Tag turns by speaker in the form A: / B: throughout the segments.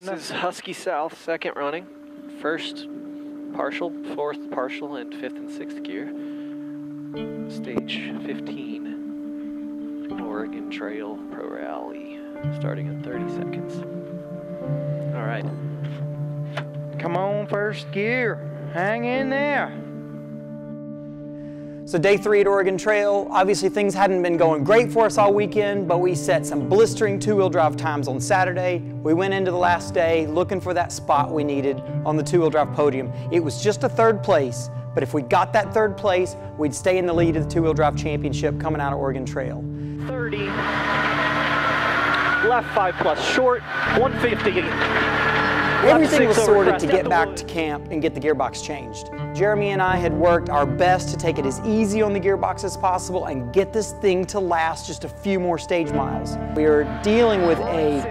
A: This is Husky South, second running, first partial, fourth partial, and fifth and sixth gear. Stage 15, Oregon Trail Pro Rally, starting in 30 seconds. All right.
B: Come on, first gear. Hang in there.
C: So day 3 at Oregon Trail, obviously things hadn't been going great for us all weekend, but we set some blistering two-wheel drive times on Saturday. We went into the last day looking for that spot we needed on the two-wheel drive podium. It was just a third place, but if we got that third place, we'd stay in the lead of the two-wheel drive championship coming out of Oregon Trail.
A: 30, left 5+, short 150.
C: Everything was sorted to get back to camp and get the gearbox changed. Jeremy and I had worked our best to take it as easy on the gearbox as possible and get this thing to last just a few more stage miles. We were dealing with a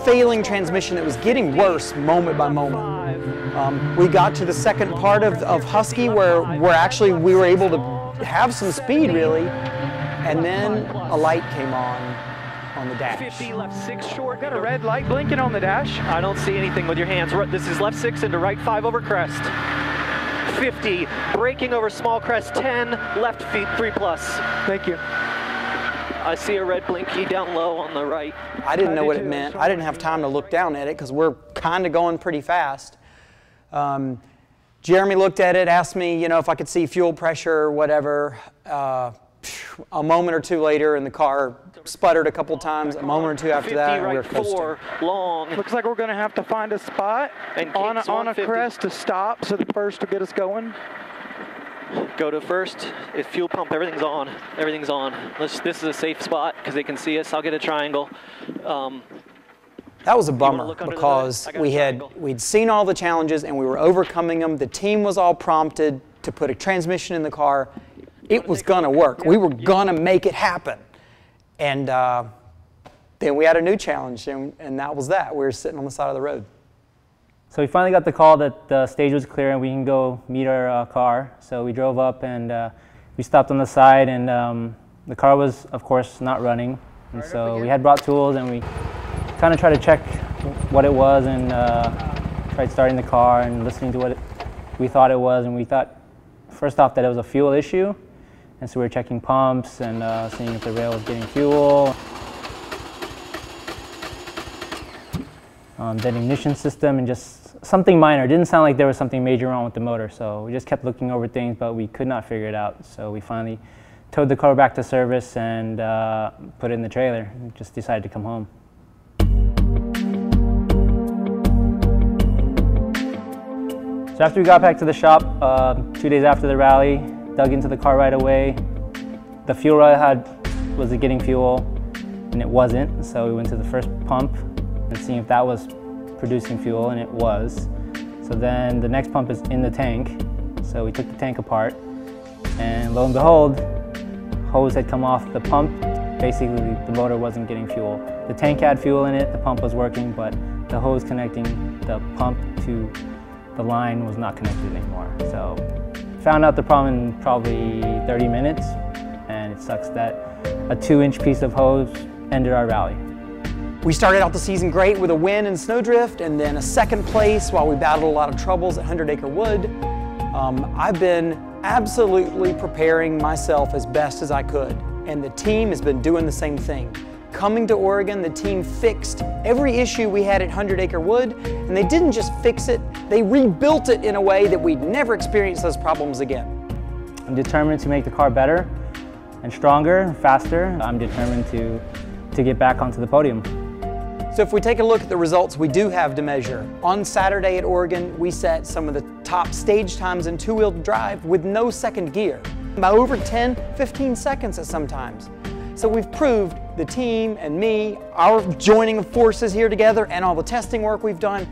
C: failing transmission that was getting worse moment by moment. We got to the second part of Husky where we were able to have some speed really, and then a light came on the dash.
A: 50, left 6 short.
B: Got a red light blinking on the dash?
A: I don't see anything with your hands. This is left 6 into right 5 over crest. 50, braking over small crest 10, left feet 3+.
B: Thank you.
A: I see a red blinky down low on the right.
C: I didn't know what it meant. I didn't have time to look down at it because we're kind of going pretty fast. Jeremy looked at it, asked me, if I could see fuel pressure or whatever. A moment or two later, and the car sputtered a couple times. A moment or two after that, and we were coasting.
A: Long.
B: Looks like we're going to have to find a spot on a crest to stop so the first will get us going.
A: Go to first. If fuel pump, everything's on. Everything's on. This is a safe spot because they can see us. I'll get a triangle.
C: That was a bummer because we'd seen all the challenges and we were overcoming them. The team was all prompted to put a transmission in the car. It was going to work. We were going to make it happen. And then we had a new challenge, and that was that. We were sitting on the side of the road.
D: So we finally got the call that the stage was clear and we can go meet our car. So we drove up and we stopped on the side, and the car was, of course, not running. And so we had brought tools and we kind of tried to check what it was and tried starting the car and listening to what we thought it was. And we thought, first off, that it was a fuel issue. And so we were checking pumps and seeing if the rail was getting fuel. Then ignition system and just something minor. It didn't sound like there was something major wrong with the motor. So we just kept looking over things, but we could not figure it out. So we finally towed the car back to service and put it in the trailer. We just decided to come home. So after we got back to the shop, 2 days after the rally, dug into the car right away. The fuel rod I had was getting fuel, and it wasn't. So we went to the first pump and seeing if that was producing fuel, and it was. So then the next pump is in the tank. So we took the tank apart, and lo and behold, hose had come off the pump. Basically, the motor wasn't getting fuel. The tank had fuel in it, the pump was working, but the hose connecting the pump to the line was not connected anymore. So found out the problem in probably 30 minutes, and it sucks that a 2-inch piece of hose ended our rally.
C: We started out the season great with a win in snowdrift and then a second place while we battled a lot of troubles at 100 Acre Wood. I've been absolutely preparing myself as best as I could, and the team has been doing the same thing. Coming to Oregon, the team fixed every issue we had at 100 Acre Wood, and they didn't just fix it, they rebuilt it in a way that we'd never experience those problems again.
D: I'm determined to make the car better and stronger, faster. I'm determined to get back onto the podium.
C: So if we take a look at the results we do have to measure, on Saturday at Oregon, we set some of the top stage times in two-wheel drive with no second gear, by over 10, 15 seconds at sometimes. So we've proved, the team and me, our joining of forces here together and all the testing work we've done,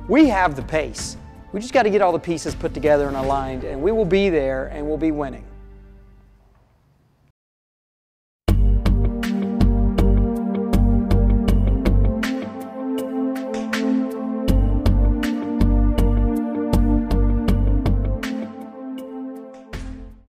C: we have the pace. We just got to get all the pieces put together and aligned, and we will be there and we'll be winning.